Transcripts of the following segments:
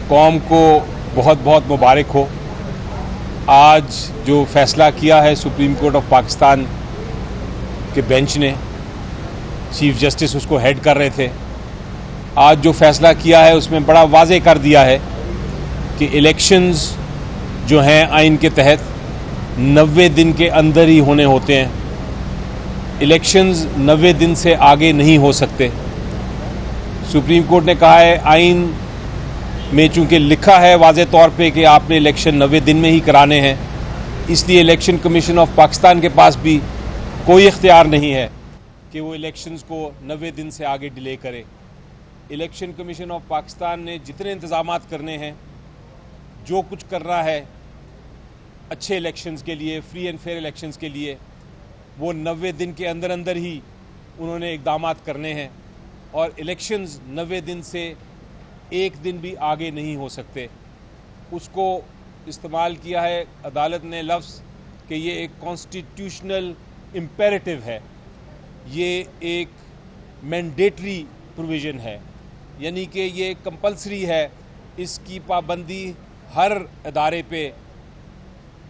कौम को बहुत बहुत मुबारक हो। आज जो फ़ैसला किया है सुप्रीम कोर्ट ऑफ पाकिस्तान के बेंच ने, चीफ जस्टिस उसको हेड कर रहे थे, आज जो फ़ैसला किया है उसमें बड़ा वाज़े कर दिया है कि इलेक्शंस जो हैं आइन के तहत 90 दिन के अंदर ही होने होते हैं। इलेक्शंस 90 दिन से आगे नहीं हो सकते। सुप्रीम कोर्ट ने कहा है आइन में चूंकि लिखा है वाज़े तौर पे कि आपने इलेक्शन 90 दिन में ही कराने हैं, इसलिए इलेक्शन कमीशन ऑफ पाकिस्तान के पास भी कोई इख्तियार नहीं है कि वो इलेक्शंस को 90 दिन से आगे डिले करे। इलेक्शन कमीशन ऑफ पाकिस्तान ने जितने इंतजामात करने हैं, जो कुछ कर रहा है अच्छे इलेक्शंस के लिए, फ्री एंड फेयर इलेक्शंस के लिए, वो 90 दिन के अंदर अंदर ही उन्होंने इक़दामात करने हैं और इलेक्शंस 90 दिन से एक दिन भी आगे नहीं हो सकते। उसको इस्तेमाल किया है अदालत ने लफ्ज़ कि ये एक कॉन्स्टिट्यूशनल इम्पेरेटिव है, ये एक मैंडेटरी प्रोविज़न है, यानी कि ये कंपल्सरी है। इसकी पाबंदी हर इदारे पे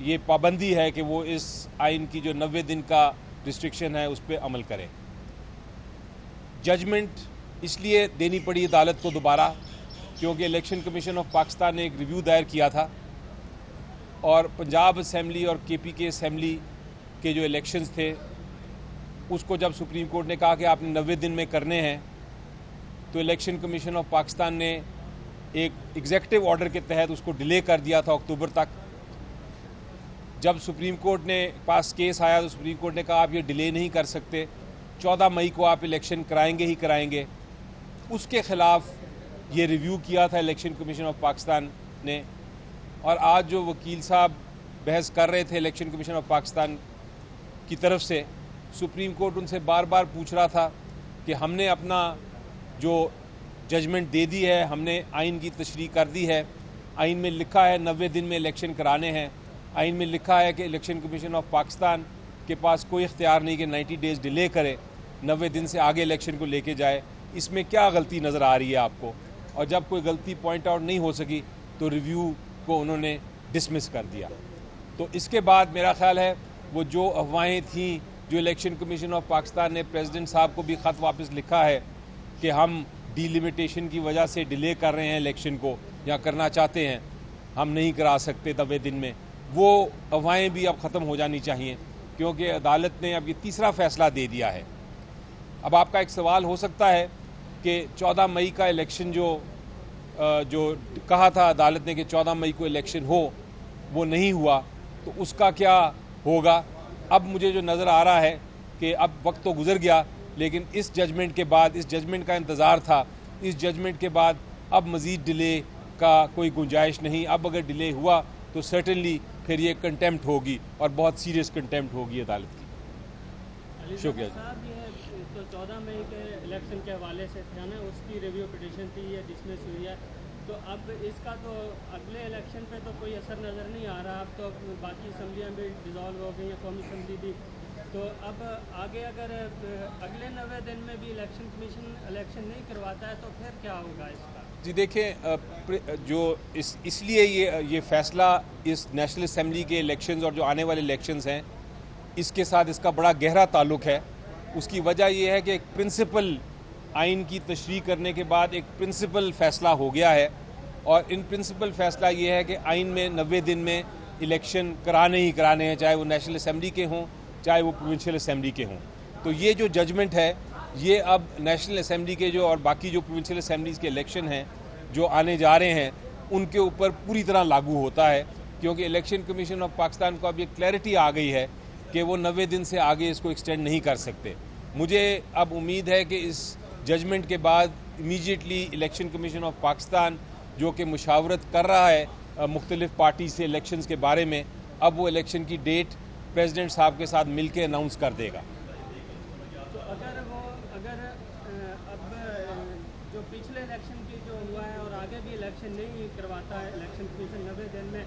ये पाबंदी है कि वो इस आइन की जो 90 दिन का रिस्ट्रिक्शन है उस पर अमल करें। जजमेंट इसलिए देनी पड़ी अदालत को दोबारा क्योंकि इलेक्शन कमीशन ऑफ पाकिस्तान ने एक रिव्यू दायर किया था और पंजाब असम्बली और KPK असम्बली के जो इलेक्शंस थे उसको जब सुप्रीम कोर्ट ने कहा कि आपने 90 दिन में करने हैं, तो इलेक्शन कमीशन ऑफ पाकिस्तान ने एक एग्जीक्यूटिव ऑर्डर के तहत उसको डिले कर दिया था अक्टूबर तक। जब सुप्रीम कोर्ट ने पास केस आया तो सुप्रीम कोर्ट ने कहा आप ये डिले नहीं कर सकते, 14 मई को आप इलेक्शन कराएंगे ही कराएंगे। उसके ख़िलाफ़ ये रिव्यू किया था इलेक्शन कमीशन ऑफ पाकिस्तान ने, और आज जो वकील साहब बहस कर रहे थे इलेक्शन कमीशन ऑफ पाकिस्तान की तरफ से, सुप्रीम कोर्ट उनसे बार बार पूछ रहा था कि हमने अपना जो जजमेंट दे दी है, हमने आइन की तशरीह कर दी है, आइन में लिखा है 90 दिन में इलेक्शन कराने हैं, आइन में लिखा है कि इलेक्शन कमीशन ऑफ पाकिस्तान के पास कोई इख्तियार नहीं कि 90 डेज़ डिले करे, 90 दिन से आगे इलेक्शन को लेके जाए। इसमें क्या गलती नज़र आ रही है आपको? और जब कोई गलती पॉइंट आउट नहीं हो सकी तो रिव्यू को उन्होंने डिसमिस कर दिया। तो इसके बाद मेरा ख्याल है वो जो अफवाहें थीं, जो इलेक्शन कमीशन ऑफ पाकिस्तान ने प्रेसिडेंट साहब को भी ख़त वापस लिखा है कि हम डिलिमिटेशन की वजह से डिले कर रहे हैं इलेक्शन को या करना चाहते हैं, हम नहीं करा सकते 90 दिन में, वो अफवाहें भी अब ख़त्म हो जानी चाहिए क्योंकि अदालत ने अब ये तीसरा फ़ैसला दे दिया है। अब आपका एक सवाल हो सकता है कि 14 मई का इलेक्शन जो कहा था अदालत ने कि 14 मई को इलेक्शन हो, वो नहीं हुआ, तो उसका क्या होगा? अब मुझे जो नज़र आ रहा है कि अब वक्त तो गुज़र गया, लेकिन इस जजमेंट के बाद, इस जजमेंट का इंतज़ार था, इस जजमेंट के बाद अब मज़ीद डिले का कोई गुंजाइश नहीं। अब अगर डिले हुआ तो सर्टेनली फिर ये कंटेम्प्ट होगी और बहुत सीरियस कंटेम्प्ट होगी अदालत की। शुक्रिया साहब, ये तो 14 मई के इलेक्शन के हवाले से था ना, उसकी रिव्यू पिटीशन थी, ये डिसमिस हुई है, तो अब इसका तो अगले इलेक्शन पे तो कोई असर नज़र नहीं आ रहा। अब तो बाकी असम्बलियाँ भी डिज़ोल्व हो गई हैं, कौमी असम्बली भी, तो अब आगे अगर अगले 90 दिन में भी इलेक्शन कमीशन इलेक्शन नहीं करवाता है तो फिर क्या होगा इसका? जी देखें, जो इसलिए ये फ़ैसला इस नेशनल असम्बली के इलेक्शंस और जो आने वाले इलेक्शंस हैं इसके साथ इसका बड़ा गहरा ताल्लुक़ है। उसकी वजह यह है कि एक प्रिंसिपल आइन की तशरीह करने के बाद एक प्रिंसिपल फ़ैसला हो गया है और इन प्रिंसिपल फ़ैसला ये है कि आइन में 90 दिन में इलेक्शन कराने ही कराने हैं, चाहे वो नेशनल असम्बली के हों चाहे वो प्रोविंशियल असम्बली के हों। तो ये जो जजमेंट है ये अब नेशनल असम्बली के जो और बाकी जो प्रोविंशियल असम्बलीज़ के इलेक्शन हैं जो आने जा रहे हैं उनके ऊपर पूरी तरह लागू होता है, क्योंकि इलेक्शन कमीशन ऑफ पाकिस्तान को अब ये क्लैरिटी आ गई है कि वो 90 दिन से आगे इसको एक्सटेंड नहीं कर सकते। मुझे अब उम्मीद है कि इस जजमेंट के बाद immediately election commission of Pakistan जो कि मुशावरत कर रहा है मुख्तलिफ पार्टी से इलेक्शंस के बारे में, अब वो इलेक्शन की डेट प्रेसिडेंट साहब के साथ मिल के अनाउंस कर देगा। तो अगर अब जो पिछले इलेक्शन की जो हुआ है और आगे भी इलेक्शन नहीं करवाता है इलेक्शन कमीशन 90 दिन में,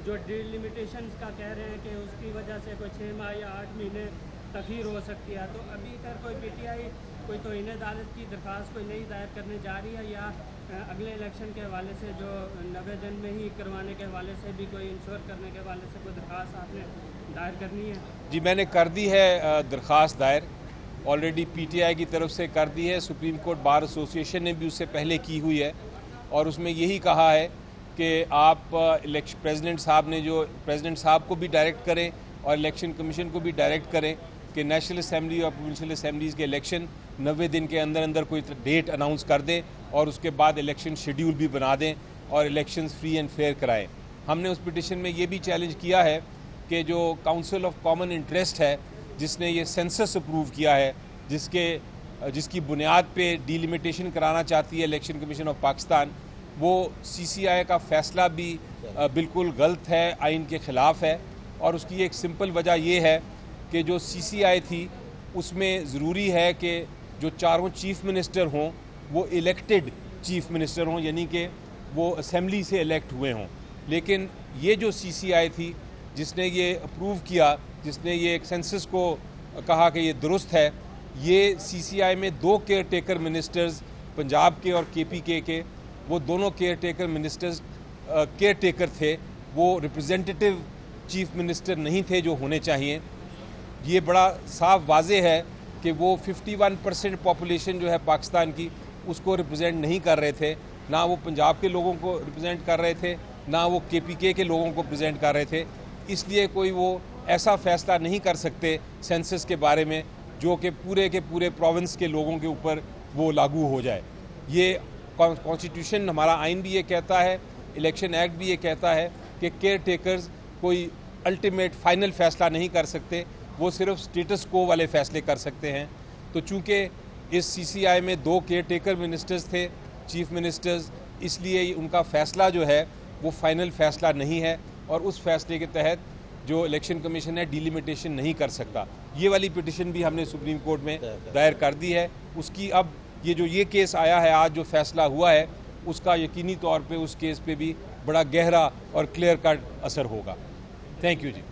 जो डिलिमिटेशंस का कह रहे हैं कि उसकी वजह से कोई 6 माह या 8 महीने तखीर हो सकती है, तो अभी तक कोई PTI कोई तौहीन अदालत की दरख्वास्त कोई नई दायर करने जा रही है या अगले इलेक्शन के हवाले से जो 90 दिन में ही करवाने के हवाले से भी कोई इंश्योर करने के हवाले से कोई दरख्वास्त आपने दायर करनी है? जी, मैंने कर दी है दरख्वास्त दायर, ऑलरेडी पीटीआई की तरफ से कर दी है, सुप्रीम कोर्ट बार एसोसिएशन ने भी उससे पहले की हुई है और उसमें यही कहा है कि आप प्रेसिडेंट साहब को भी डायरेक्ट करें और इलेक्शन कमीशन को भी डायरेक्ट करें कि नेशनल असम्बली और प्रोविंशियल असम्बलीज़ के इलेक्शन 90 दिन के अंदर अंदर कोई डेट अनाउंस कर दें और उसके बाद इलेक्शन शेड्यूल भी बना दें और इलेक्शंस फ्री एंड फेयर कराएं। हमने उस पिटिशन में ये भी चैलेंज किया है कि जो काउंसिल ऑफ कॉमन इंटरेस्ट है, जिसने ये सेंसस अप्रूव किया है, जिसकी बुनियाद पे डिलिमिटेशन कराना चाहती है इलेक्शन कमीशन ऑफ पाकिस्तान, वो सीसीआई का फ़ैसला भी बिल्कुल गलत है, आइन के ख़िलाफ़ है। और उसकी एक सिंपल वजह ये है कि जो सीसीआई थी उसमें ज़रूरी है कि जो चारों चीफ़ मिनिस्टर हों वो इलेक्टेड चीफ़ मिनिस्टर हों, यानी कि वो असेंबली से इलेक्ट हुए हों। लेकिन ये जो सीसीआई थी जिसने ये अप्रूव किया, जिसने ये एक सेंसस को कहा कि ये दुरुस्त है, ये सीसीआई में 2 केयर टेकर मिनिस्टर्स पंजाब के और केपीके के, वो दोनों care taker ministers care taker थे, वो रिप्रेजेंटेटिव चीफ मिनिस्टर नहीं थे जो होने चाहिए। ये बड़ा साफ वाजे है कि वो 51% पॉपुलेशन जो है पाकिस्तान की उसको रिप्रेजेंट नहीं कर रहे थे, ना वो पंजाब के लोगों को रिप्रेजेंट कर रहे थे, ना वो केपीके के लोगों को रिप्रेजेंट कर रहे थे। इसलिए कोई वो ऐसा फैसला नहीं कर सकते सेंसस के बारे में जो कि पूरे के पूरे प्रोविंस के लोगों के ऊपर वो लागू हो जाए। ये कॉन्स्टिट्यूशन, हमारा आइन भी ये कहता है, इलेक्शन एक्ट भी ये कहता है कि केयर टेकर्स कोई अल्टीमेट फाइनल फैसला नहीं कर सकते, वो सिर्फ स्टेटस को वाले फैसले कर सकते हैं। तो चूँकि इस सीसीआई में 2 केयर टेकर मिनिस्टर्स थे, चीफ मिनिस्टर्स, इसलिए उनका फ़ैसला जो है वो फाइनल फ़ैसला नहीं है और उस फैसले के तहत जो इलेक्शन कमीशन है डिलिमिटेशन नहीं कर सकता। ये वाली पिटिशन भी हमने सुप्रीम कोर्ट में दायर कर दी है। उसकी अब ये केस आया है, आज जो फैसला हुआ है, उसका यकीनी तौर पे उस केस पे भी बड़ा गहरा और क्लियर कट असर होगा। Thank you ji.